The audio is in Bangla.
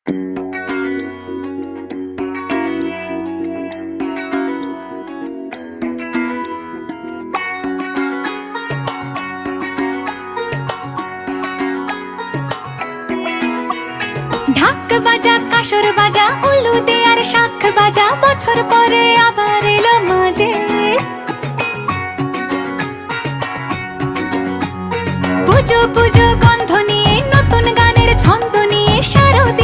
ঢাক বাজা, কাসর বাজা, উলু দে আর শাখ বাজা, বছর পরে আবার এলো মাঝে। পুজো পুজো গন্ধ নিয়ে, নতুন গানের ছন্দ নিয়ে, শারদ